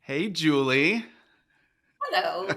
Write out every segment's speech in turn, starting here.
Hey, Julie. Hello.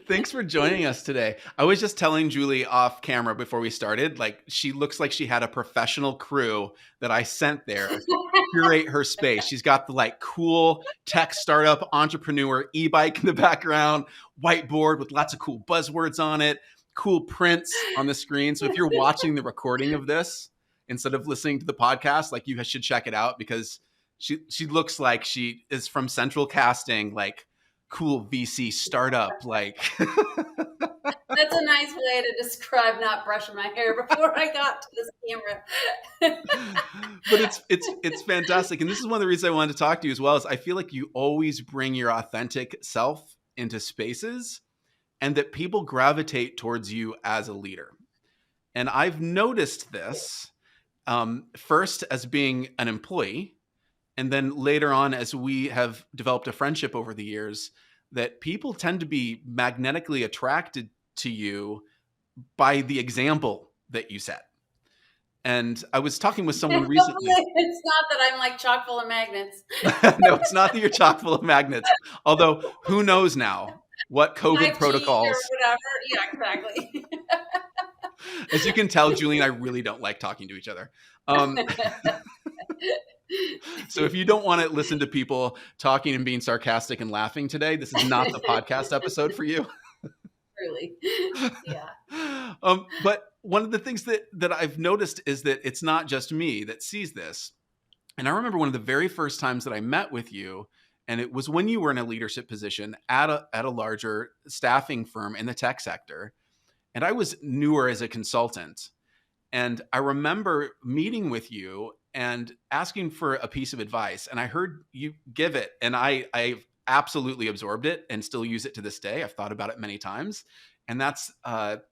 Thanks for joining us today. I was just telling Julie off camera before we started, like she looks like she had a professional crew that I sent there to curate her space. She's got the like cool tech startup entrepreneur e-bike in the background, whiteboard with lots of cool buzzwords on it, cool prints on the screen. So if you're watching the recording of this instead of listening to the podcast, like you should check it out because she looks like she is from Central Casting, like cool VC startup, like. That's a nice way to describe not brushing my hair before I got to this camera. But it's fantastic, and this is one of the reasons I wanted to talk to you as well. Is I feel like you always bring your authentic self into spaces, and that people gravitate towards you as a leader. And I've noticed this first as being an employee, and then later on as we have developed a friendship over the years, that people tend to be magnetically attracted to you by the example that you set. And I was talking with someone Hopefully, recently. it's not that I'm like chock full of magnets. No, it's not that you're chock full of magnets. Although, who knows now what COVID 5G or protocols. whatever. Yeah, exactly. As you can tell, Julie and I really don't like talking to each other. Um, so if you don't want to listen to people talking and being sarcastic and laughing today, this is not the podcast episode for you. Truly. Yeah. But one of the things that I've noticed is that it's not just me that sees this. And I remember one of the very first times that I met with you, and it was when you were in a leadership position at a larger staffing firm in the tech sector. And I was newer as a consultant. And I remember meeting with you and asking for a piece of advice. And I heard you give it. And I've absolutely absorbed it and still use it to this day. I've thought about it many times. And that's that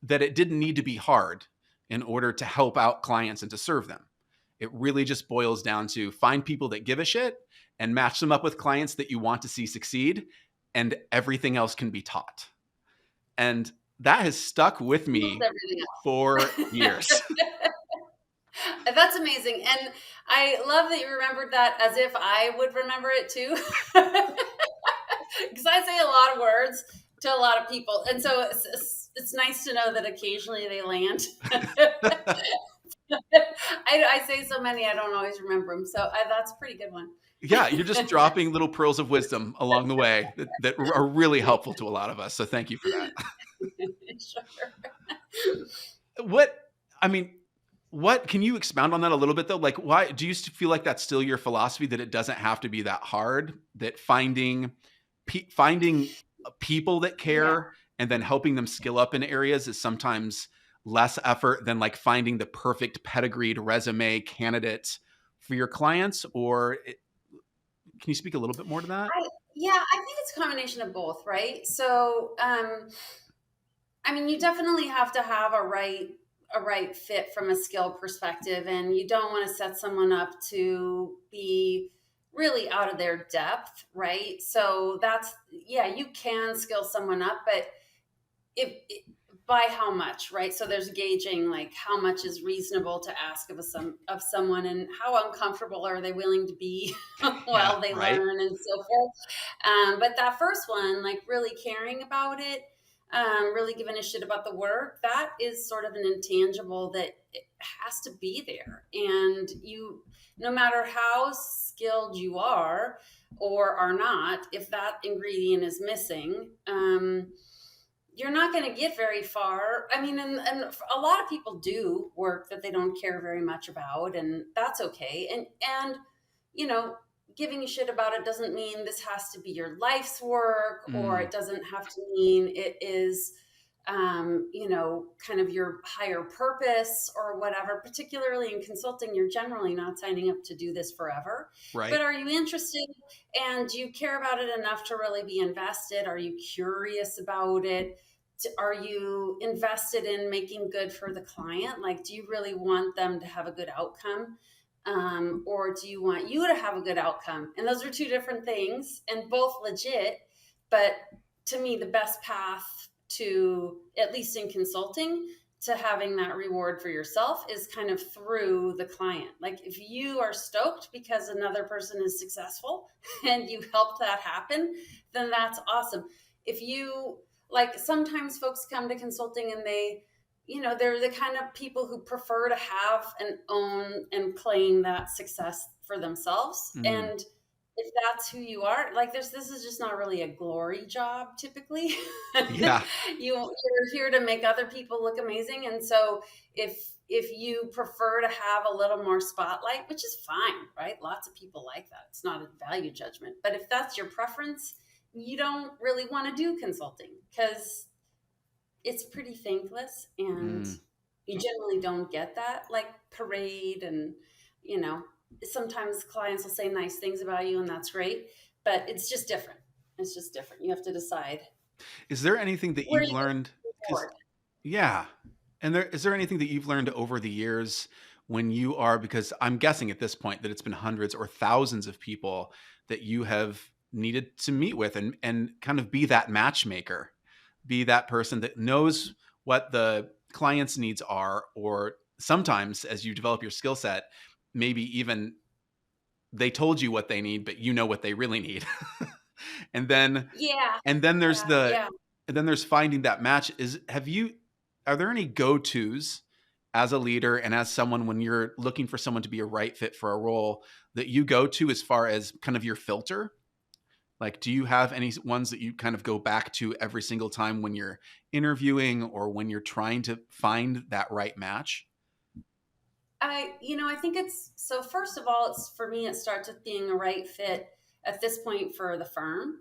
it didn't need to be hard in order to help out clients and to serve them. It really just boils down to find people that give a shit and match them up with clients that you want to see succeed. And everything else can be taught. And that has stuck with Almost me everything for years. else. That's amazing. And I love that you remembered that as if I would remember it too. Because I say a lot of words to a lot of people. And so it's nice to know that occasionally they land. I say so many, I don't always remember them. So that's a pretty good one. Yeah, you're just dropping little pearls of wisdom along the way that are really helpful to a lot of us. So thank you for that. Sure. What, I mean, what can you expound on that a little bit though? Like, why do you feel like that's still your philosophy, that it doesn't have to be that hard, that finding people that Yeah. care and then helping them skill up in areas is sometimes less effort than like finding the perfect pedigreed resume candidate for your clients? Can you speak a little bit more to that? Yeah, I think it's a combination of both, right? So, I mean, you definitely have to have a right fit from a skill perspective, and you don't want to set someone up to be really out of their depth, right? So that's yeah, you can skill someone up, but if by how much, right? So there's gauging like how much is reasonable to ask of someone, and how uncomfortable are they willing to be Yeah, while they right. learn and so forth. But that first one, like really caring about it, really giving a shit about the work, that is sort of an intangible that it has to be there. And you, no matter how skilled you are or are not, if that ingredient is missing, you're not going to get very far. I mean, and a lot of people do work that they don't care very much about, and that's okay. And you know, giving a shit about it doesn't mean this has to be your life's work, or Mm, it doesn't have to mean it is, kind of your higher purpose or whatever. Particularly in consulting, you're generally not signing up to do this forever. right. But are you interested, and do you care about it enough to really be invested? Are you curious about it? Are you invested in making good for the client? Like, do you really want them to have a good outcome? Or do you want you to have a good outcome? And those are two different things and both legit. But to me, the best path to, at least in consulting, to having that reward for yourself is kind of through the client. Like if you are stoked because another person is successful and you helped that happen, then that's awesome. If you like, sometimes folks come to consulting and they're the kind of people who prefer to have and own and claim that success for themselves. Mm. And if that's who you are, like this is just not really a glory job typically. Yeah. You're here to make other people look amazing. And so if you prefer to have a little more spotlight, which is fine, right? Lots of people like that. It's not a value judgment. But if that's your preference, you don't really want to do consulting because it's pretty thankless and Mm. you generally don't get that like parade. And you know sometimes clients will say nice things about you and that's great, but it's just different. You have to decide Is there anything that where you've you get learned? Because reward. yeah, and is there anything that you've learned over the years when you are, because I'm guessing at this point that it's been hundreds or thousands of people that you have needed to meet with and kind of be that matchmaker, be that person that knows what the client's needs are, or sometimes as you develop your skill set, maybe even they told you what they need, but you know what they really need. and then Yeah, and then there's yeah, the yeah. and then there's finding that match. Are there any go-tos as a leader and as someone when you're looking for someone to be a right fit for a role that you go to as far as kind of your filter? Like, do you have any ones that you kind of go back to every single time when you're interviewing or when you're trying to find that right match? I think it's so. First of all, it's for me. It starts with being a right fit at this point for the firm,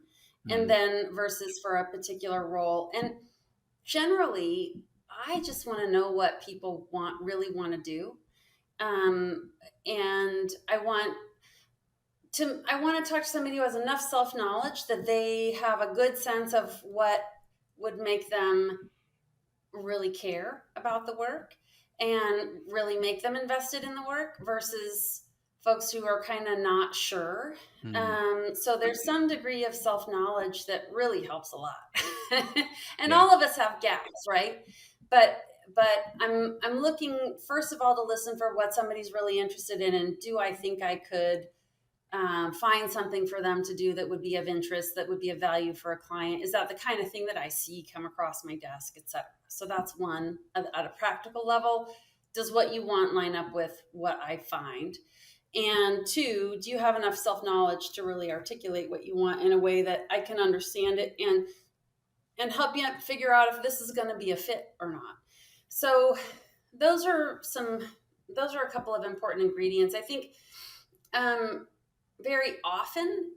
and Mm, then versus for a particular role. And generally, I just want to know what people really want to do, um, and I want to talk to somebody who has enough self knowledge that they have a good sense of what would make them really care about the work and really make them invested in the work versus folks who are kind of not sure. mm, So there's some degree of self knowledge that really helps a lot, and yeah. all of us have gaps, right? But I'm looking first of all to listen for what somebody's really interested in, and do I think I could find something for them to do that would be of interest, that would be of value for a client? Is that the kind of thing that I see come across my desk, etc.? So that's one at a practical level. Does what you want line up with what I find? And two, do you have enough self knowledge to really articulate what you want in a way that I can understand it and help you figure out if this is going to be a fit or not? So those are some those are a couple of important ingredients. I think um, very often,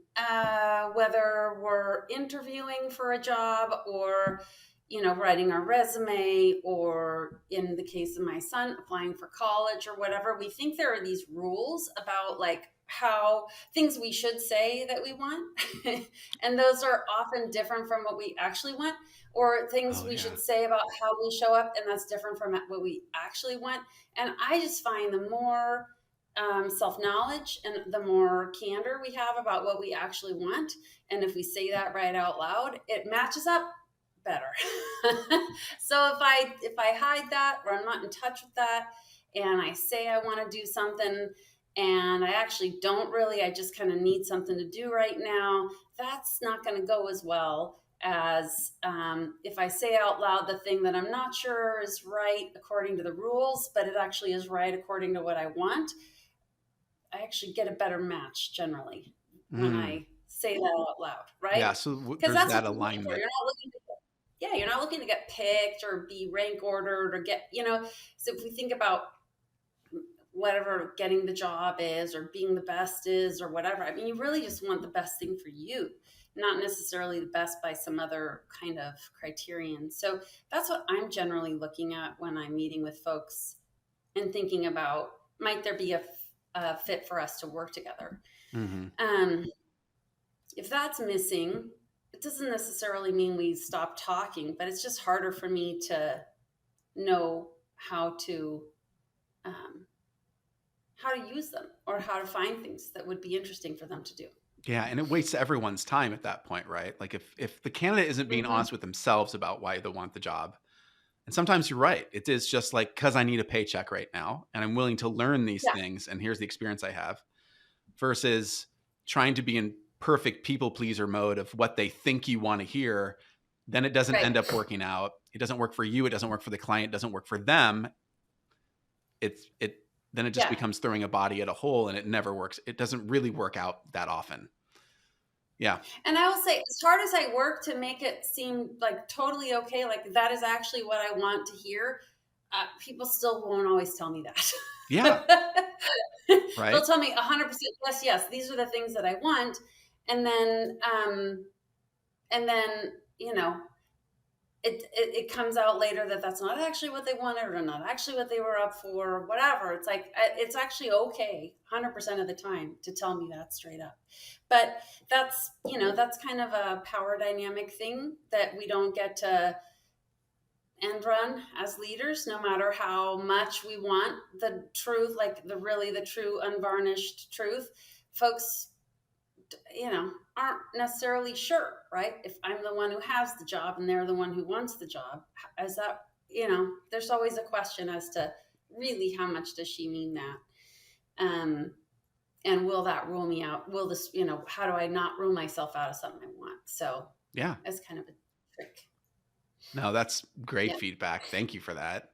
whether we're interviewing for a job or writing our resume, or in the case of my son applying for college or whatever, we think there are these rules about like how things we should say that we want and those are often different from what we actually want, or things Oh we yeah. should say about how we show up and that's different from what we actually want. And I just find the more self knowledge and the more candor we have about what we actually want, and if we say that right out loud, it matches up better. So if I hide that or I'm not in touch with that, and I say I want to do something and I actually don't really, I just kind of need something to do right now, that's not going to go as well as if I say out loud the thing that I'm not sure is right according to the rules, but it actually is right according to what I want. I actually get a better match generally when Mm, I say that out loud, yeah. right? So Because there's that's what that you're looking for. alignment. You're not looking to get picked or be rank ordered or so if we think about whatever getting the job is or being the best is or whatever, I mean, you really just want the best thing for you, not necessarily the best by some other kind of criterion. So that's what I'm generally looking at when I'm meeting with folks and thinking about, might there be a fit for us to work together? Hmm. Um, if that's missing, it doesn't necessarily mean we stop talking, but it's just harder for me to know um, how to use them or how to find things that would be interesting for them to do. Yeah, and it wastes everyone's time at that point, right? Like if the candidate isn't being Hmm. honest with themselves about why they want the job, And sometimes you're right. It is just like, because I need a paycheck right now and I'm willing to learn these Yeah, things. And here's the experience I have versus trying to be in perfect people pleaser mode of what they think you want to hear. Then it doesn't right. end up working out. It doesn't work for you. It doesn't work for the client. It doesn't work for them. It then it just Yeah. becomes throwing a body at a hole and it never works. It doesn't really work out that often. Yeah. And I will say, as hard as I work to make it seem like totally okay, like that is actually what I want to hear, people still won't always tell me Yeah. that. Right. They'll tell me 100% yes, yes, these are the things that I want. And then, you know, it comes out later that that's not actually what they wanted or not actually what they were up for or whatever. It's like, it's actually okay 100% of the time to tell me that straight up. But that's, that's kind of a power dynamic thing that we don't get to end run as leaders, no matter how much we want the truth, like the true unvarnished truth. Folks, aren't necessarily sure, right? If I'm the one who has the job and they're the one who wants the job, is that, there's always a question as to really how much does she mean that? And will that rule me out? Will this, how do I not rule myself out of something I want? So Yeah. that's kind of a trick. No, that's great Yeah. feedback. Thank you for that.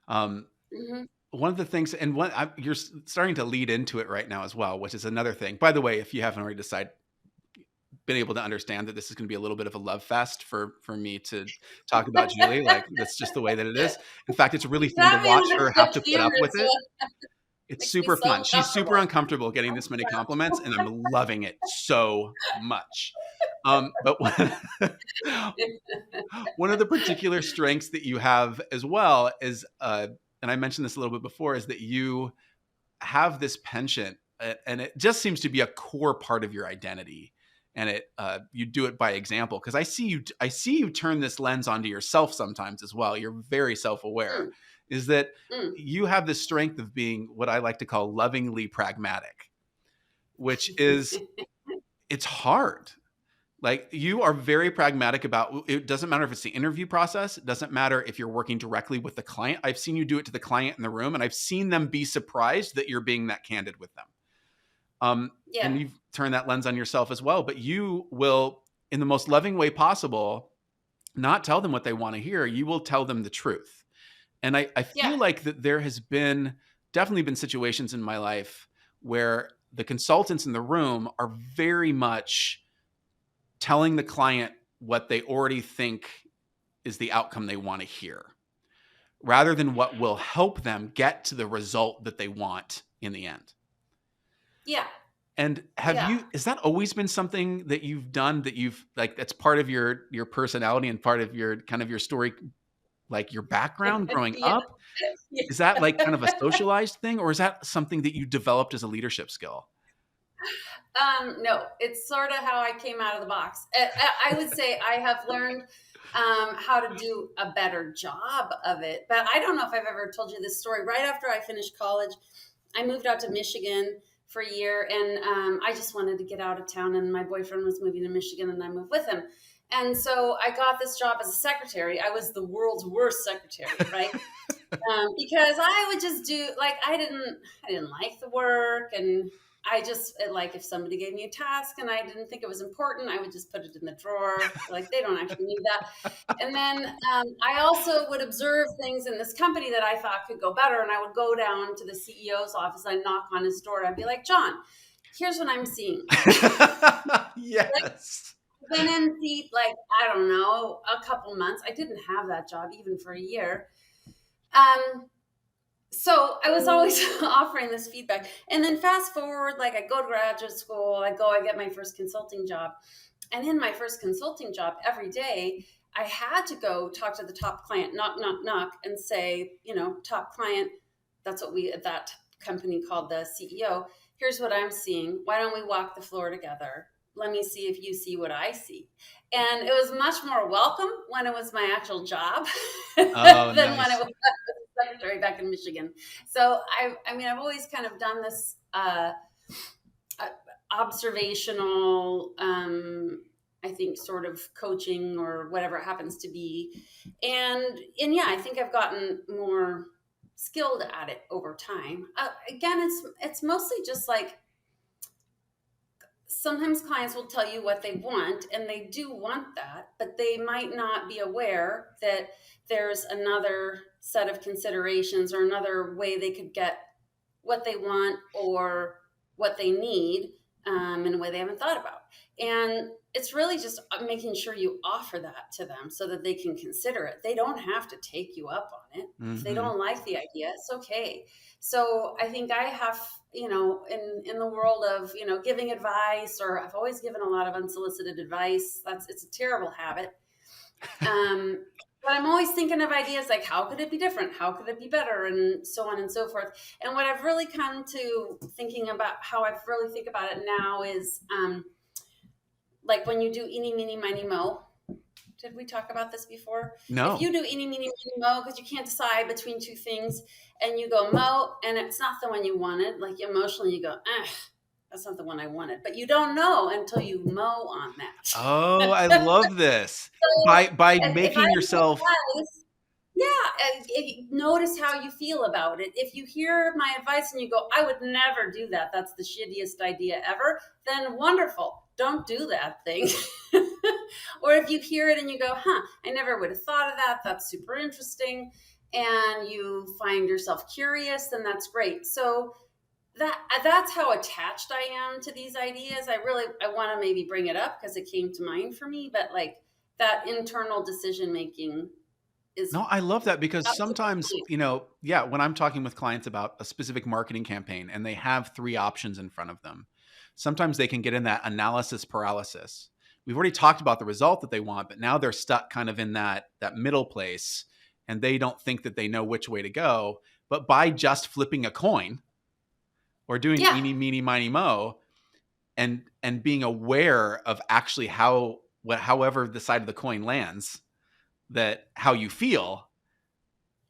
Um, Hmm. one of the things, and you're starting to lead into it right now as well, which is another thing. By the way, if you haven't already been able to understand that this is going to be a little bit of a love fest for me to talk about Julie, like that's just the way that it is. In fact, it's really fun to Not being watch able to her see have the to put up camera with so it. It's makes me super fun. so She's super uncomfortable. uncomfortable getting this many compliments, and I'm loving it so much. But one of the particular strengths that you have as well is, and I mentioned this a little bit before, is that you have this penchant, and it just seems to be a core part of your identity. And you do it by example because I see you turn this lens onto yourself sometimes as well. You're very self-aware. Mm, Is that mm. you have this strength of being what I like to call lovingly pragmatic, which is it's hard. Like you are very pragmatic about it. Doesn't matter if it's the interview process. It doesn't matter if you're working directly with the client. I've seen you do it to the client in the room, and I've seen them be surprised that you're being that candid with them. Yeah, And you've turned that lens on yourself as well. But you will, in the most loving way possible, not tell them what they want to hear. You will tell them the truth. And I yeah, feel like that there has definitely been situations in my life where the consultants in the room are very much telling the client what they already think is the outcome they want to hear, rather than what will help them get to the result that they want in the end. yeah, And yeah. has that always been something that you've done, that you've like, that's part of your personality and part of your kind of your story, like your background growing Yeah. up? Is that like kind of a socialized thing, or is that something that you developed as a leadership skill? No, it's sort of how I came out of the box. I would say I have learned how to do a better job of it. But I don't know if I've ever told you this story. Right after I finished college, I moved out to Michigan for a year, and I just wanted to get out of town. And my boyfriend was moving to Michigan, and I moved with him. And so I got this job as a secretary. I was the world's worst secretary, right? Because I would just do like I didn't like the work, and I just like if somebody gave me a task and I didn't think it was important, I would just put it in the drawer. Like they don't actually need that. And then I also would observe things in this company that I thought could go better, and I would go down to the CEO's office. I'd knock on his door. I'd be like, John, here's what I'm seeing. Like, Yes. I've been in seat like I don't know a couple months. I didn't have that job even for a year. Um, so I was always offering this feedback. And then fast forward, like I go to graduate school, I get my first consulting job. And in my first consulting job, every day, I had to go talk to the top client, knock, knock, knock, and say, top client, that's what we at that company called the CEO. Here's what I'm seeing. Why don't we walk the floor together? Let me see if you see what I see. And it was much more welcome when it was my actual job Oh, than when it nice. was secretary back in Michigan. So I mean, I've always kind of done this observational I think, sort of coaching or whatever it happens to be. And yeah, I think I've gotten more skilled at it over time. Again, it's mostly just like, sometimes clients will tell you what they want, and they do want that, but they might not be aware that there's another set of considerations or another way they could get what they want or what they need, in a way they haven't thought about. And it's really just making sure you offer that to them so that they can consider it. They don't have to take you up on it. If they Hmm. don't like the idea, it's okay. So I think I have, in the world of, giving advice, or I've always given a lot of unsolicited advice. It's a terrible habit. Um, but I'm always thinking of ideas like, how could it be different? How could it be better? And so on and so forth. And what I've really come to thinking about, how I really think about it now is, like when you do eeny, meeny, miny, mo. Did we talk about this before? If No. you do eeny, meeny, miny, mo, because you can't decide between two things, and you go mo, and it's not the one you wanted, like emotionally, you go, that's not the one I wanted. But you don't know until you mow on Oh, I that. love this. So By if I making give yourself advice, yeah, notice how you feel about it. If you hear my advice and you go, I would never do that, that's the shittiest idea ever, then wonderful. Don't do that thing. Or if you hear it and you go, I never would have thought of that, that's super interesting, and you find yourself curious, then that's great. So that's how attached I am to these ideas. I want to maybe bring it up because it came to mind for me, but like that internal decision making is No, I love that because up to the sometimes, client. yeah, when I'm talking with clients about a specific marketing campaign and they have three options in front of them, sometimes they can get in that analysis paralysis. We've already talked about the result that they want, but now they're stuck kind of in that middle place and they don't think that they know which way to go. But by just flipping a coin or doing Yeah, eeny, meeny, miny, mo, and being aware of actually however the side of the coin lands, that how you feel,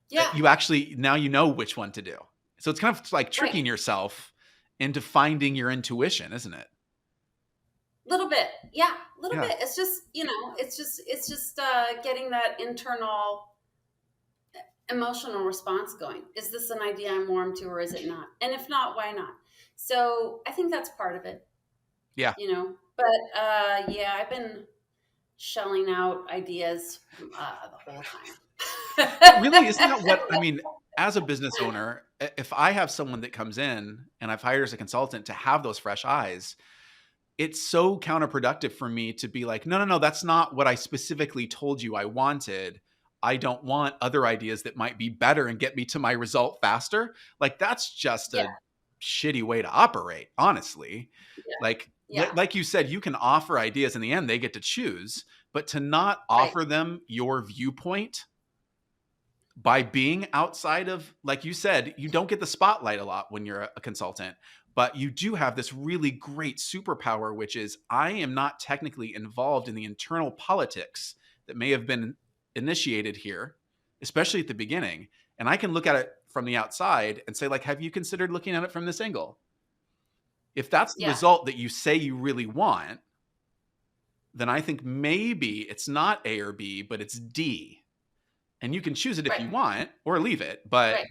yeah, you actually now you know which one to do. So it's kind of like right. tricking yourself into finding your intuition, isn't it? Little bit, yeah, little Yeah. bit. It's just, getting that internal emotional response going. Is this an idea I'm warm to, or is it not? And if not, why not? So I think that's part of it, Yeah. But yeah, I've been shelling out ideas the whole But time. really, isn't that what I mean? As a business owner, if I have someone that comes in and I've hired as a consultant to have those fresh eyes, it's so counterproductive for me to be like, no, no, no, that's not what I specifically told you I wanted. I don't want other ideas that might be better and get me to my result faster. Like, that's just Yeah, a shitty way to operate, honestly. yeah, Like, yeah, like you said, you can offer ideas in the end, they get to choose, but to not right. offer them your viewpoint by being outside of, like you said, you don't get the spotlight a lot when you're a consultant, but you do have this really great superpower, which is I am not technically involved in the internal politics that may have been initiated here, especially at the beginning. And I can look at it from the outside and say, like, have you considered looking at it from this angle? If that's the Yeah, result that you say you really want, then I think maybe it's not A or B, but it's D. And you can choose it if right, you want or leave it. But right.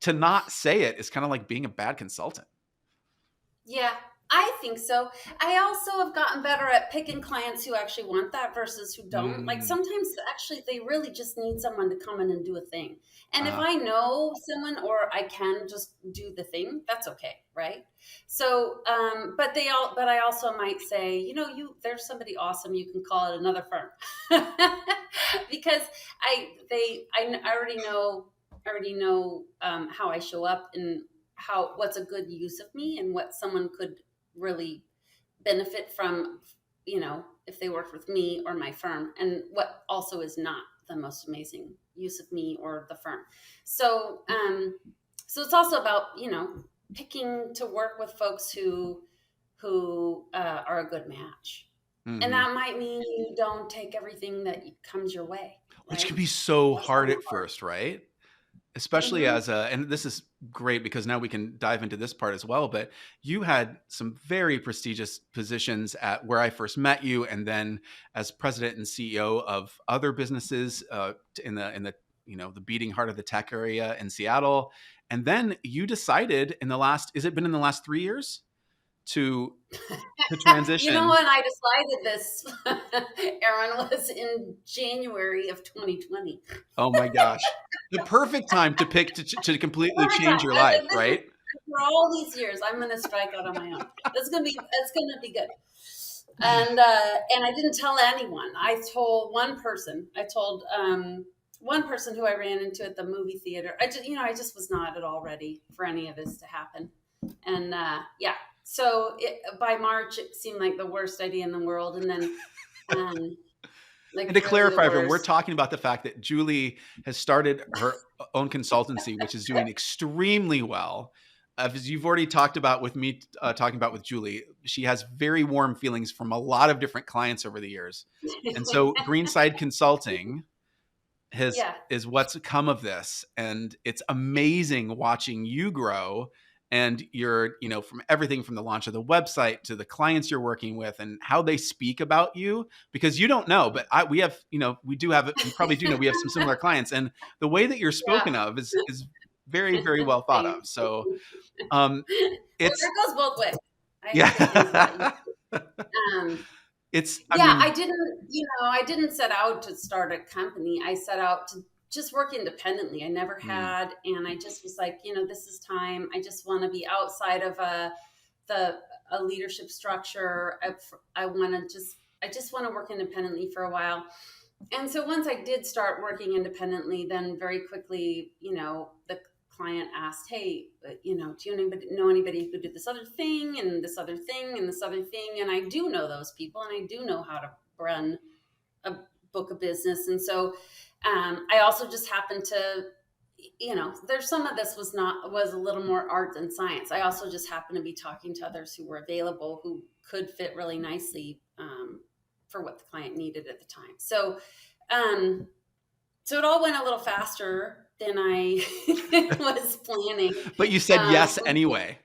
to not say it is kind of like being a bad consultant. Yeah, I think so. I also have gotten better at picking clients who actually want that versus who don't. Like Mm, sometimes actually they really just need someone to come in and do a thing. And if uh, I know someone or I can just do the thing, that's okay, right? So, but I also might say, there's somebody awesome. You can call it another firm, because I already know how I show up and what's a good use of me and what someone could really benefit from, if they worked with me or my firm, and what also is not the most amazing use of me or the firm. So it's also about, picking to work with folks who are a good match. And mhm. that might mean you don't take everything that comes your way, Which can right? be so That's hard kind of at hard. first, right? especially Mm-hmm. as a, and this is great because now we can dive into this part as well, but you had some very prestigious positions at where I first met you, and then as president and CEO of other businesses in the the beating heart of the tech area in Seattle. And then you decided in the last, is it been in the last 3 years to You know transition? when I decided this, Aaron, was in January of 2020. Oh my gosh. The perfect time to pick to completely Perfect change time. your life, This is right? for all these years. I'm going to strike out on my own. That's gonna be good. And I didn't tell anyone. I told one person. I told one person who I ran into at the movie theater. I just was not at all ready for any of this to happen. And yeah, so by March it seemed like the worst idea in the world, and then um, like And to really the clarify, everyone, we're worst. talking about the fact that Julie has started her own consultancy, which is doing extremely well. As you've already talked about with me, talking about with Julie, she has very warm feelings from a lot of different clients over the years. And so Greenside Consulting has Yeah. is what's come of this, and it's amazing watching you grow, and you're from everything from the launch of the website to the clients you're working with and how they speak about you, because you don't know, but we have, we do have, you probably do know, we have some similar clients, and the way that you're Yeah. spoken of is very, very well thought of. Thanks. So Well, it's it goes both ways. I have good things about you. yeah. Um, It's, I yeah, mean, I didn't set out to start a company. I set out to just work independently. I never mm, had, and I just was like, this is time. I just want to be outside of the a leadership structure. I just want to work independently for a while. And so once I did start working independently, then very quickly, the client asked, "Hey, do you know anybody who could do this other thing and this other thing and this other thing?" And I do know those people, and I do know how to run a book of business. And so I also just happened to, there's some of this was a little more art than science. I also just happened to be talking to others who were available, who could fit really nicely for what the client needed at the time. Um, so it all went a little faster than I was planning. but you said yes For anyway.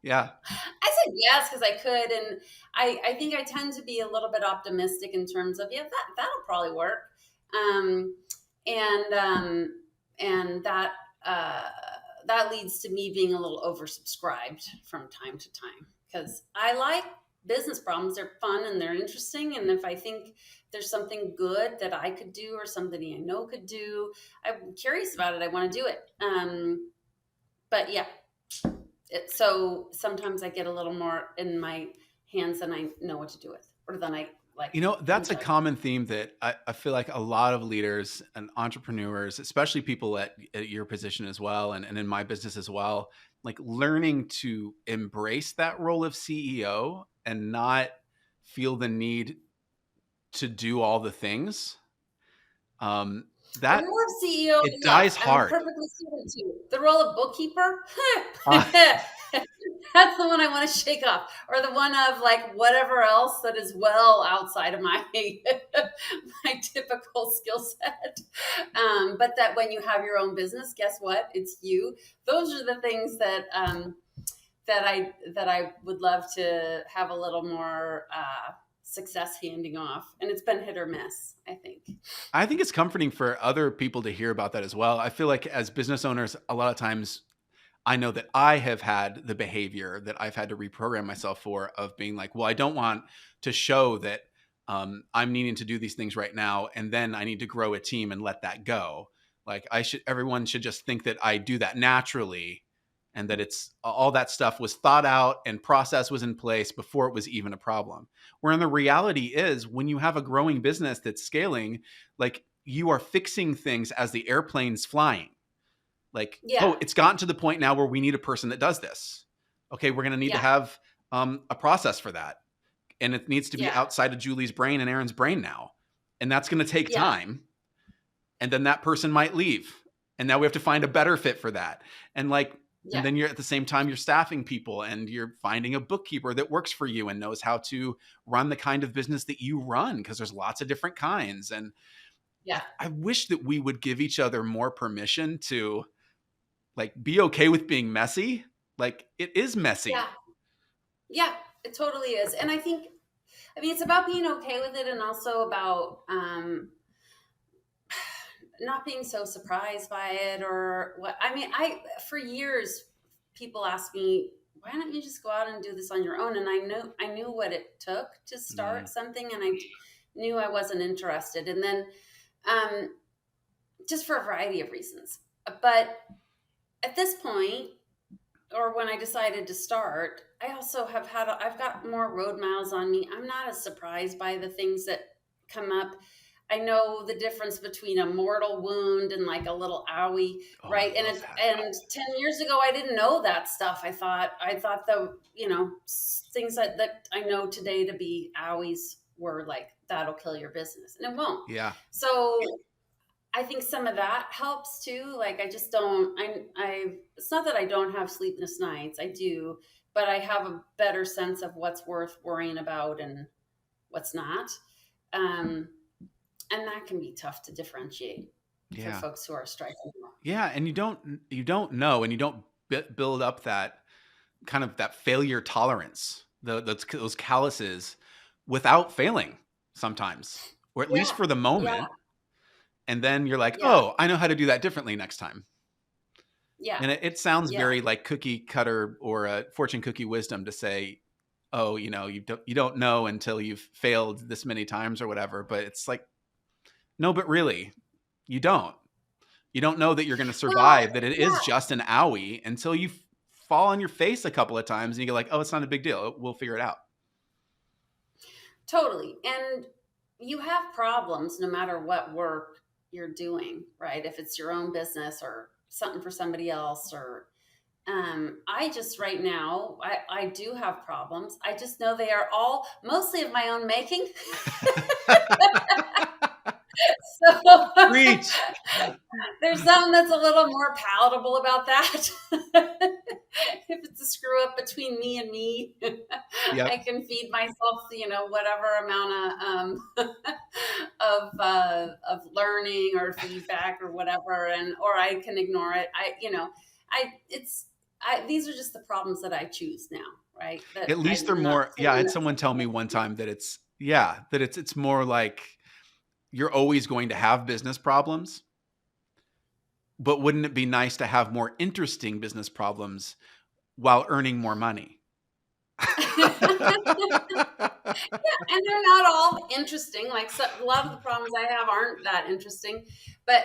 Yeah. I said yes because I could, and I think I tend to be a little bit optimistic in terms of, yeah, that'll probably work, um, and um, and uh, that leads to me being a little oversubscribed from time to time because I like business problems. They're fun and they're interesting, and if I think there's something good that I could do or somebody I know could do, I'm curious about it. I want to do it. But yeah, so sometimes I get a little more in my hands than I know what to do with, or than I like That's a enjoy. common theme that I feel like a lot of leaders and entrepreneurs, especially people at your position as well, and in my business as well, like learning to embrace that role of CEO and not feel the need to do all the things. The That role of CEO, it yeah, dies I'm hard. perfectly suited to. The role of bookkeeper, Uh, that's the one I want to shake off, or the one of like whatever else that is well outside of my my typical skill set. But that when you have your own business, guess what? It's you. Those are the things that I would love to have a little more success handing off, and it's been hit or miss, I think. I think it's comforting for other people to hear about that as well. I feel like as business owners, a lot of times I know that I have had the behavior that I've had to reprogram myself for, of being like, well, I don't want to show that I'm needing to do these things right now, and then I need to grow a team and let that go. Like everyone should just think that I do that naturally, and that it's all that stuff was thought out and process was in place before it was even a problem. Wherein the reality is, when you have a growing business that's scaling, like you are fixing things as the airplane's flying, like, Yeah, oh, it's gotten to the point now where we need a person that does this. Okay, we're going to need to yeah, have a process for that, and it needs to be yeah, outside of Julie's brain and Aaron's brain now, and that's going to take yeah, time. And then that person might leave, and now we have to find a better fit for that. And like, and yeah, then you're at the same time you're staffing people, and you're finding a bookkeeper that works for you and knows how to run the kind of business that you run, because there's lots of different kinds. And yeah. I wish that we would give each other more permission to Like, be okay with being messy. Like, it is Yeah. messy. Yeah, it totally is. And I mean, it's about being okay with it, and also about not being so surprised by it or what. I mean, for years people asked me, why don't you just go out and do this on your own? And I knew what it took to start Mm, something, and I knew I wasn't interested. And then um, just for a variety of reasons. But at this point, or when I decided to start, I also I've got more road miles on me. I'm not as surprised by the things that come up. I know the difference between a mortal wound and like a little owie, oh, I right? And love that. 10 years ago I didn't know that stuff. I thought the, things that I know today to be owies were like that'll kill your business, and it won't. Yeah. So I think some of that helps too. Like I just don't. It's not that I don't have sleepless nights. I do, but I have a better sense of what's worth worrying about and what's not. Um, and that can be tough to differentiate for Yeah. folks who are striking. Yeah, and you don't know, and you don't build up that kind of that failure tolerance, those calluses without failing sometimes, or at least Yeah, for the yeah, moment. And then you're like, yeah, oh, I know how to do that differently next time. yeah, And it sounds yeah. very like cookie cutter or a fortune cookie wisdom to say, oh, you don't know until you've failed this many times or whatever. But it's like, no, but really, you don't. You don't know that you're going to Well, survive, that it is yeah, just an owie until you fall on your face a couple of times and you go like, oh, it's not a big deal. We'll figure it out. totally. And you have problems no matter what work you're doing, right? If it's your own business or something for somebody else, or I just right now, I do have problems. I just know they are all mostly of my own making. So Preach. there's something that's a little more palatable about that. If it's a screw up between me and me, I Yep. can feed myself, whatever amount of learning or feedback or whatever, and or I can ignore it. I it's these are just the problems that I choose now, right? That At least they're I'm not more, yeah, I saying had that. someone tell me one time that it's more like you're always going to have business problems, but wouldn't it be nice to have more interesting business problems while earning more money? And they're not all interesting. Like, so, a lot of the problems I have aren't that interesting, but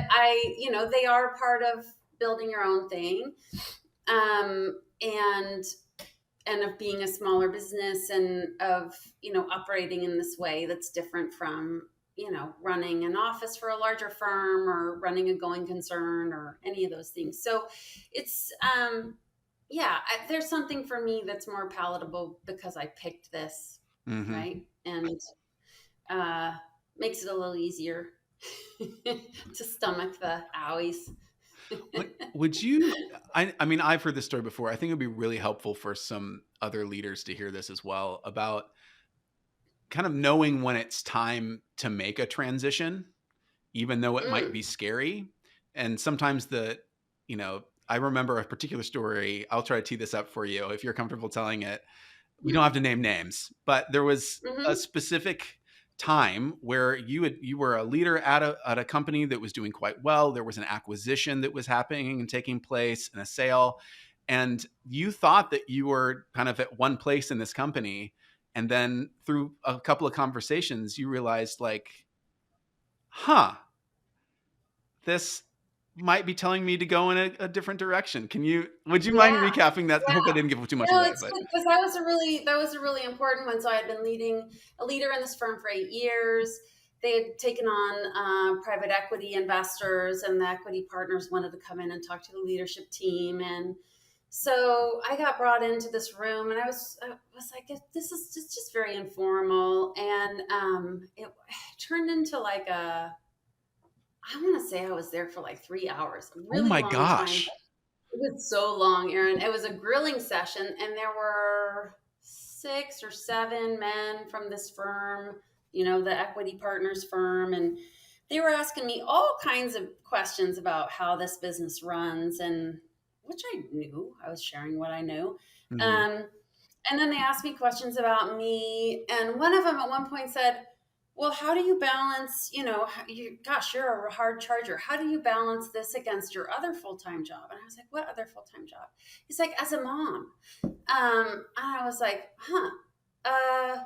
they are part of building your own thing, and of being a smaller business, and of operating in this way that's different from running an office for a larger firm or running a going concern or any of those things. So it's yeah, there's something for me that's more palatable because I picked this, Hmm. right? And uh, makes it a little easier to stomach the owies. Would you? I mean, I've heard this story before. I think it would be really helpful for some other leaders to hear this as well about kind of knowing when it's time to make a transition, even though it might Mm, be scary. And sometimes I remember a particular story. I'll try to tee this up for you if you're comfortable telling it. We don't have to name names, but there was a mm-hmm. specific time where you were a leader at a company that was doing quite well. There was an acquisition that was happening and taking place and a sale, and you thought that you were kind of at one place in this company, and then through a couple of conversations you realized like, huh, this might be telling me to go in a different direction. Would you mind Yeah. recapping that? I hope I didn't give too much No, away, it's but good because that was a really important one. So I had been leading a leader in this firm for 8 years. They had taken on private equity investors, and the equity partners wanted to come in and talk to the leadership team. And so I got brought into this room, and I was like, this is just very informal, and it turned into like I want to say I was there for like 3 hours, a oh really my long time. gosh. It was so long, Aaron. It was a grilling session, and there were 6 or 7 men from this firm, the equity partners firm, and they were asking me all kinds of questions about how this business runs, and which I knew. I was sharing what I knew. Mhm. Um, and then they asked me questions about me. And one of them at one point said, well, how do you balance, gosh, you're a hard charger. How do you balance this against your other full time job? And I was like, what other full time job? He's like, as a mom. And I was like, huh. Uh,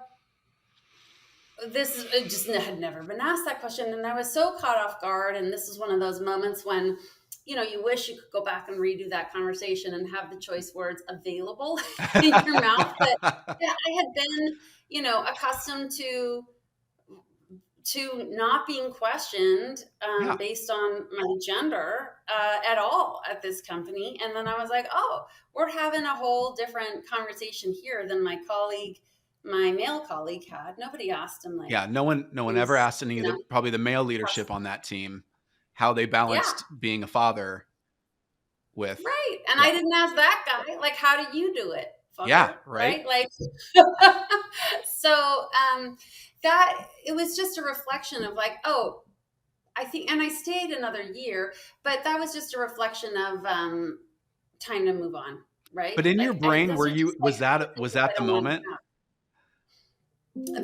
this is it just had never been asked that question, and I was so caught off guard. And this is one of those moments when you wish you could go back and redo that conversation and have the choice words available in your mouth. But yeah, I had been accustomed to not being questioned Yeah. based on my gender at all at this company. And then I was like, oh, we're having a whole different conversation here than my male colleague had. Nobody asked him like Yeah, no one ever these, asked any of the probably the male leadership on that team how they yeah, balanced being a father with right. And yeah. I didn't ask that guy, like, how do you do it, Yeah, fucker? right? Right? Like, so that it was just a reflection of like, oh, I think, and I stayed another year, but that was just a reflection of time to move on, right? But in your Like, brain, those were are just you like was conversations that I the don't want to moment? have.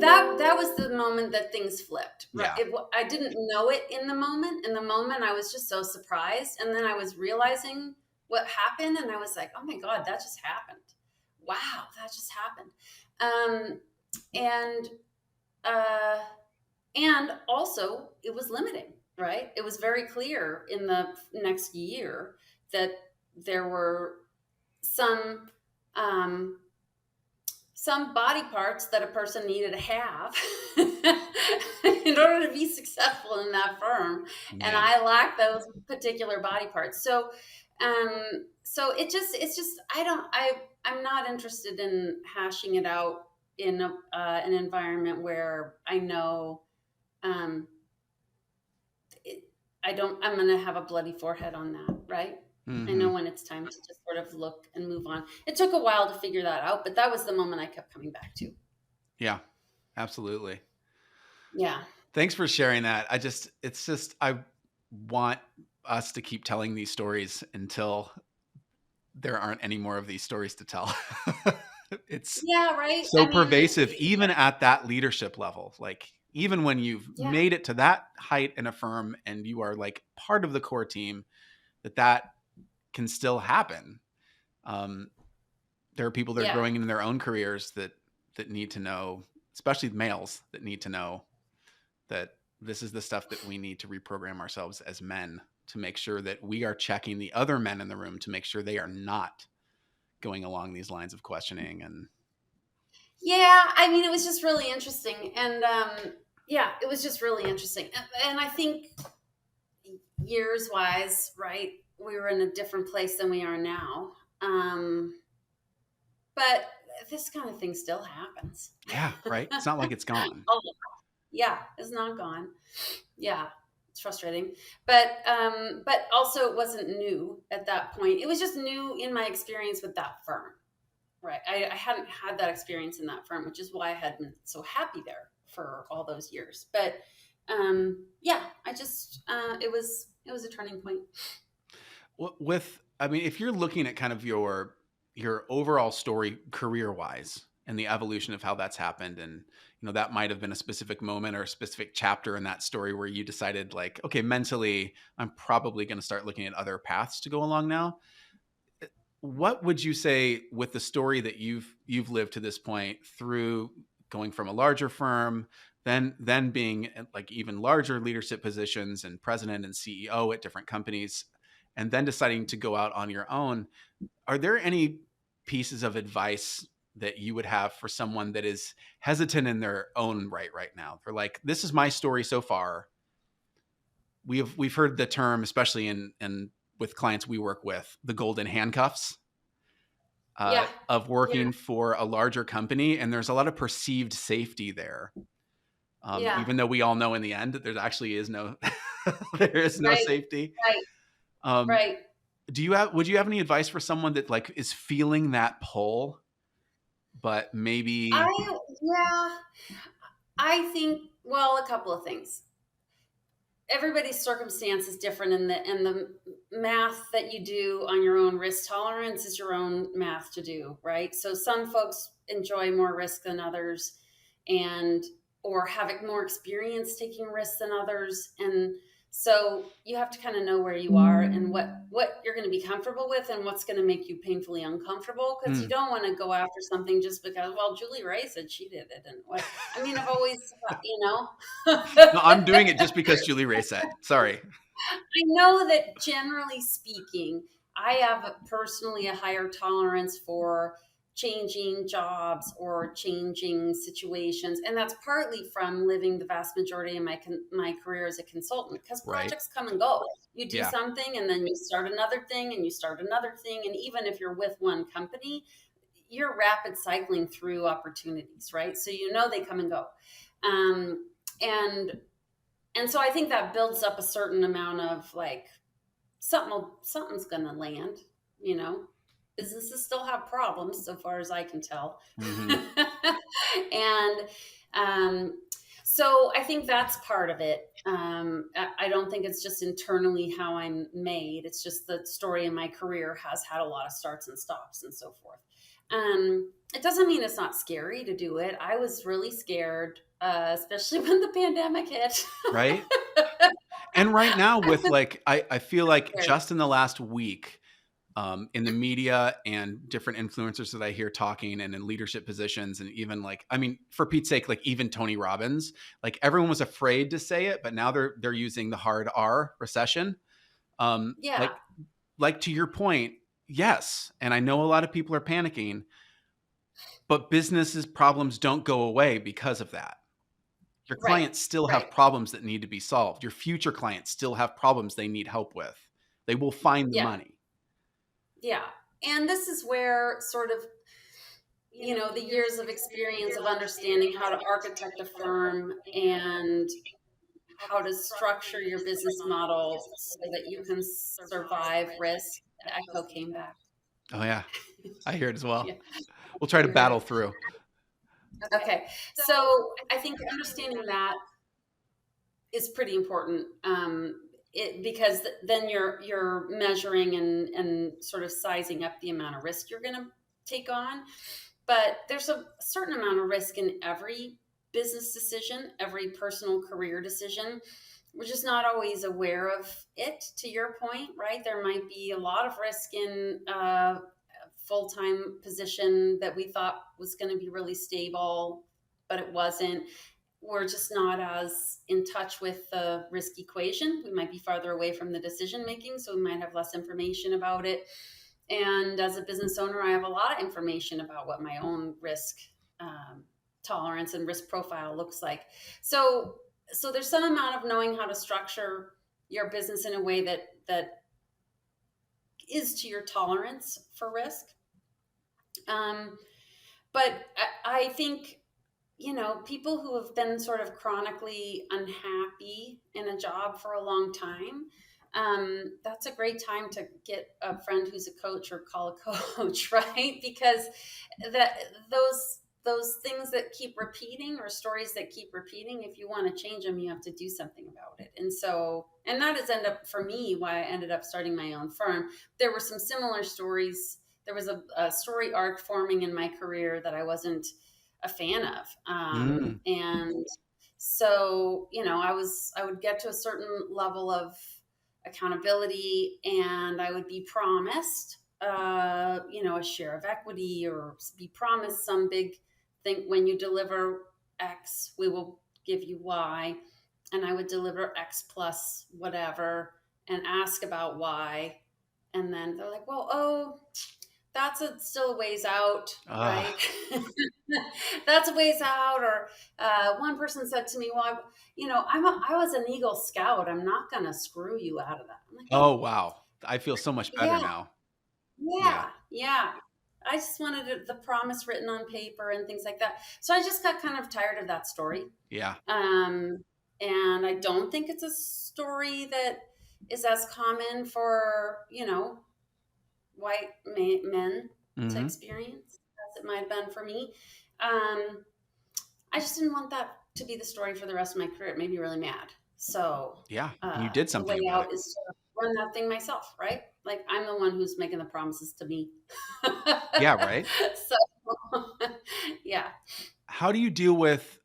That was the moment that things flipped. Right? Yeah. I didn't know it in the moment. In the moment, I was just so surprised, and then I was realizing what happened, and I was like, "Oh my god, that just happened! Wow, that just happened!" Um, and uh, and also it was limiting, right? It was very clear in the next year that there were some um, some body parts that a person needed to have in order to be successful in that firm, and Man. I lack those particular body parts. So it's just I'm not interested in hashing it out in an environment where I know um, it, I'm going to have a bloody forehead on that, right? I know Mhm. when it's time to just sort of look and move on. It took a while to figure that out, but that was the moment I kept coming back to. Yeah. Absolutely. Yeah. Thanks for sharing that. It's just I want us to keep telling these stories until there aren't any more of these stories to tell. It's Yeah, right. so I mean, pervasive, even at that leadership level. Like, even when you've yeah, made it to that height in a firm and you are like part of the core team, that can still happen. Um, there are people that are yeah. growing in their own careers that need to know, especially males that need to know that this is the stuff that we need to reprogram ourselves as men to make sure that we are checking the other men in the room to make sure they are not going along these lines of questioning. And Yeah, I mean, it was just really interesting. And yeah, it was just really interesting. And I think years wise, right, we were in a different place than we are now. Um, but this kind of thing still happens. yeah, right, it's not like it's gone. Oh, yeah, it's not gone. Yeah, it's frustrating, but also it wasn't new at that point. It was just new in my experience with that firm, right? I hadn't had that experience in that firm, which is why I had been so happy there for all those years. But yeah, I just it was a turning point. With I mean, if you're looking at kind of your overall story career wise and the evolution of how that's happened, and that might have been a specific moment or a specific chapter in that story where you decided like, okay, mentally I'm probably going to start looking at other paths to go along now. What would you say with the story that you've lived to this point, through going from a larger firm, then being at like even larger leadership positions and president and CEO at different companies, and then deciding to go out on your own? Are there any pieces of advice that you would have for someone that is hesitant in their own right now? They're like, this is my story so far. We've heard the term, especially in with clients we work with, the golden handcuffs Yeah, of yeah, working for a larger company, and there's a lot of perceived safety there. yeah. Even though we all know in the end that there actually is no there is no Right, safety. right, Um, right. would you have any advice for someone that like is feeling that pull, but maybe Yeah, I think, well, a couple of things. everybody's circumstance is different, and the math that you do on your own risk tolerance is your own math to do, right? So some folks enjoy more risk than others, and or have more experience taking risks than others, and so you have to kind of know where you are and what you're going to be comfortable with and what's going to make you painfully uncomfortable, because you Mm. don't want to go after something just because, well, Julie Ray said she did it, and what, I mean, I've always, No, I'm doing it just because Julie Ray said. Sorry. I know that generally speaking, I have personally a higher tolerance for changing jobs or changing situations, and that's partly from living the vast majority of my career as a consultant, because Right. projects come and go. You do Yeah. something, and then you start another thing, and you start another thing, and even if you're with one company, you're rapid cycling through opportunities, right? So you know they come and go, um, and and so I think that builds up a certain amount of like, something's gonna land, you know. Businesses still have problems so far as I can tell. Hmm. And so I think that's part of it. I don't think it's just internally how I'm made. It's just the story in my career has had a lot of starts and stops and so forth. It doesn't mean it's not scary to do it. I was really scared, especially when the pandemic hit. Right. And right now, with like, I feel like Scared. just in the last week, in the media and different influencers that I hear talking and in leadership positions, and even like, I mean, for Pete's sake, like even Tony Robbins, like everyone was afraid to say it, but now they're using the hard R, recession. Um, Yeah, like like to your point, yes, and I know a lot of people are panicking, but businesses problems don't go away because of that. Your right, clients still have right. problems that need to be solved. Your future clients still have problems they need help with. They will find the Yeah, money. yeah. And this is where sort of, the years of experience of understanding how to architect a firm and how to structure your business model so that you can survive risk. The echo came back. Oh yeah, I hear it as well. Yeah, We'll try to you heard battle it. through. Okay. So I think understanding that is pretty important. Because then you're measuring and sort of sizing up the amount of risk you're going to take on. But there's a certain amount of risk in every business decision, every personal career decision. We're just not always aware of it. To your point, right? There might be a lot of risk in a full-time position that we thought was going to be really stable, but it wasn't. We're just not as in touch with the risk equation. We might be farther away from the decision making, so we might have less information about it. And as a business owner, I have a lot of information about what my own risk um, tolerance and risk profile looks like. So there's some amount of knowing how to structure your business in a way that is to your tolerance for risk. Um, but I think, people who have been sort of chronically unhappy in a job for a long time, that's a great time to get a friend who's a coach or call a coach, right? Because that those things that keep repeating, or stories that keep repeating, if you want to change them, you have to do something about it. And that has ended up, for me, why I ended up starting my own firm. There were some similar stories. There was a story arc forming in my career that I wasn't a fan of. Mm. And so, I would get to a certain level of accountability, and I would be promised, a share of equity, or be promised some big thing. When you deliver X, we will give you Y. And I would deliver X plus whatever and ask about Y. And then they're like, well, oh, that's still a ways out, right? Ah, That's a ways out. Or one person said to me, well, I was an Eagle Scout. I'm not going to screw you out of that. I'm like, oh well, wow. I feel so much better yeah, now. Yeah. yeah, yeah. I just wanted the promise written on paper and things like that. So I just got kind of tired of that story. Yeah. Um, and I don't think it's a story that is as common for, white men to Hmm. experience as it might have been for me. Um, I just didn't want that to be the story for the rest of my career. It made me really mad. So Yeah. And you did the way something about it. out is to run that thing myself, right? Like I'm the one who's making the promises to me. Yeah. Right. So yeah. How do you deal with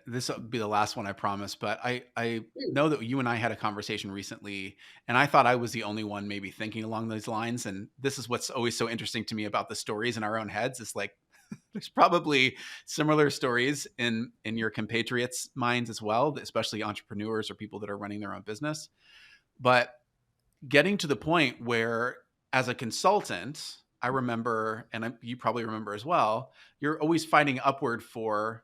this will be the last one I promise, but I Mm, know that you and I had a conversation recently and I thought I was the only one maybe thinking along those lines. And this is what's always so interesting to me about the stories in our own heads. It's like there's probably similar stories in your compatriots' minds as well, especially entrepreneurs or people that are running their own business. But getting to the point where, as a consultant, I remember, and you probably remember as well, you're always fighting upward for,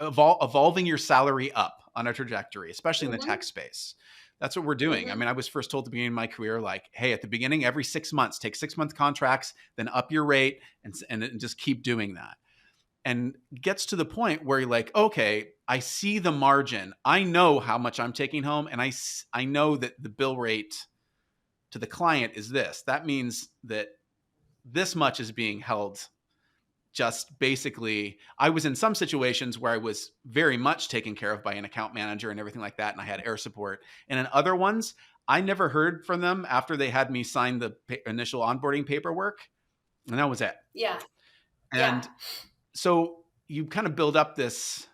evolving your salary up on a trajectory, especially in the tech mhm, space. That's what we're doing. I mhm. mean, I was first told at the beginning of my career, like, hey, at the beginning, every 6 months, take 6 month contracts, then up your rate and just keep doing that. And gets to the point where you're like, okay, I see the margin. I know how much I'm taking home. And I know that the bill rate to the client is this. That means that this much is being held. Just basically, I was in some situations where I was very much taken care of by an account manager and everything like that, and I had air support. And in other ones, I never heard from them after they had me sign the initial onboarding paperwork, and that was it. Yeah. Yeah. And so you kind of build up this,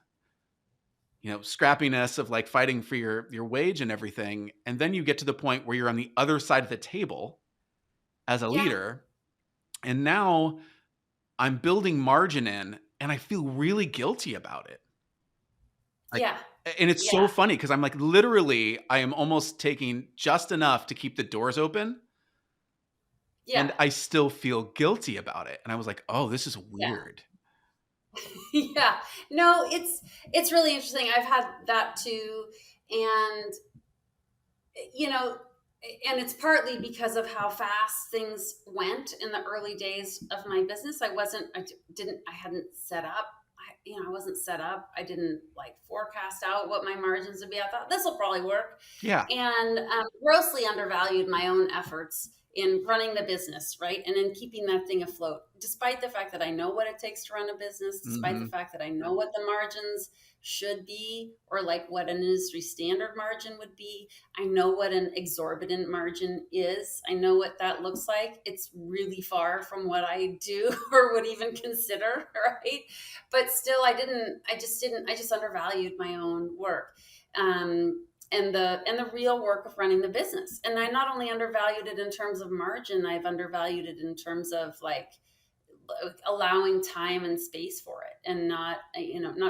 scrappiness of like fighting for your wage and everything, and then you get to the point where you're on the other side of the table as a Yeah. leader, and now I'm building margin in, and I feel really guilty about it. Like, Yeah. and it's so Yeah. funny because I'm like, literally, I am almost taking just enough to keep the doors open, Yeah. and I still feel guilty about it. And I was like, oh, this is Yeah. weird. Yeah. No, it's really interesting. I've had that too. And you know, and it's partly because of how fast things went in the early days of my business. I hadn't set up. I wasn't set up. I didn't like forecast out what my margins would be. I thought this will probably work, Yeah. and grossly undervalued my own efforts in running the business, right, and in keeping that thing afloat. Despite the fact that I know what it takes to run a business, despite the Hmm. fact that I know what the margins should be, or like what an industry standard margin would be, I know what an exorbitant margin is. I know what that looks like. It's really far from what I do or would even consider, right? But still, I just undervalued my own work. And the real work of running the business. And I not only undervalued it in terms of margin, I've undervalued it in terms of like allowing time and space for it, and not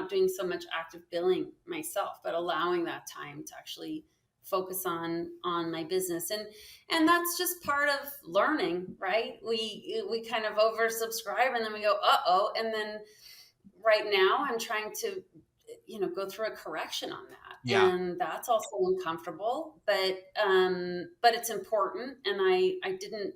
doing so much active billing myself, but allowing that time to actually focus on my business. And that's just part of learning, right? We kind of oversubscribe and then we go uh-oh, and then right now I'm trying to go through a correction on that, Yeah. and that's also uncomfortable, but it's important. And I didn't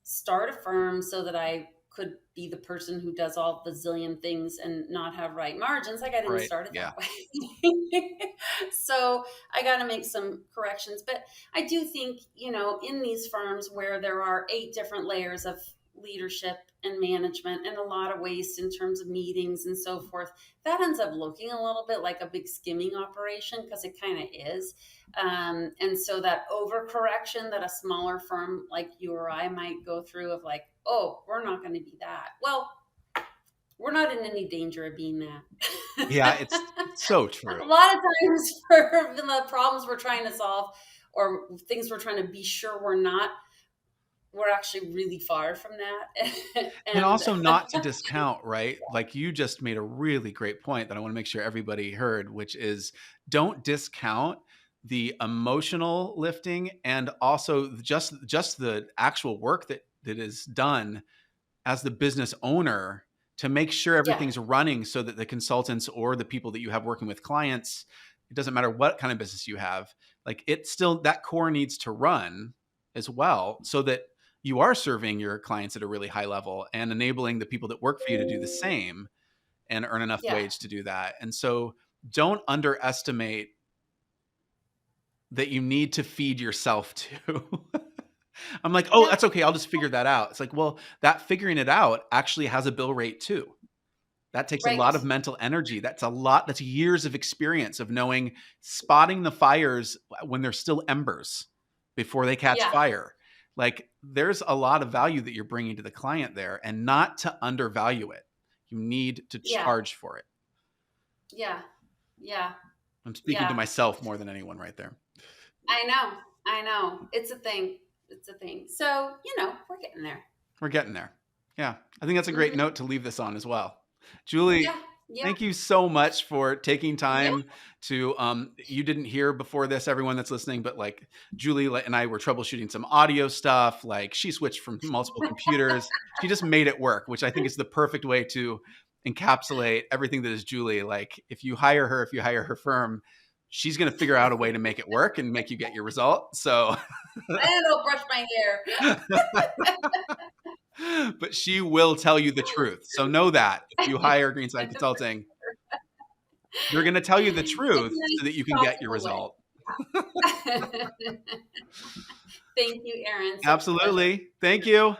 start a firm so that I could be the person who does all the zillion things and not have right margins. Like, I didn't Right. start it Yeah. that way. So I got to make some corrections. But I do think, in these firms where there are 8 different layers of leadership and management and a lot of waste in terms of meetings and so forth, that ends up looking a little bit like a big skimming operation, because it kind of is. And so that overcorrection that a smaller firm like you or I might go through, of like, oh, we're not going to be that. Well, we're not in any danger of being Yeah. that. It's so A true. lot of times for the problems we're trying to solve, or things we're trying to be sure we're not, we're actually really far from that. And And also not to discount, right? Like you just made a really great point that I want to make sure everybody heard, which is don't discount the emotional lifting and also just the actual work that is done as the business owner to make sure yeah, everything's running so that the consultants or the people that you have working with clients, it doesn't matter what kind of business you have, like it's still that core needs to run as well so that you are serving your clients at a really high level and enabling the people that work for you to do the same and earn enough yeah, wage to do that. And so don't underestimate that you need to feed yourself too. I'm like, oh, yeah, that's okay. I'll just figure that out. It's like, well, that figuring it out actually has a bill rate too. That takes a lot Right. of mental energy. That's years of experience of knowing, spotting the fires when they're still embers before they catch Yeah. fire. Like, there's a lot of value that you're bringing to the client there, and not to undervalue it. You need to Yeah. charge for it. Yeah. Yeah. I'm speaking to Yeah. myself more than anyone right there. I know. I know. It's a thing. It's a thing. So, we're getting there. We're getting there. Yeah. I think that's a great Hmm. note to leave this on as well. Julie, Yeah. Yeah. thank you so much for taking Yeah. time to, you didn't hear before this, everyone that's listening, but like Julie and I were troubleshooting some audio stuff. Like, she switched from multiple computers. She just made it work, which I think is the perfect way to encapsulate everything that is Julie. Like, if you hire her firm, she's going to figure out a way to make it work and make you get your result. So, And I'll brush my hair. but she will tell you the truth. So know that if you hire Greenside Consulting, they're going to tell you the In truth a so that you nice, can get your possible way. result. Thank you, Aaron. Such a pleasure. Absolutely. Thank you.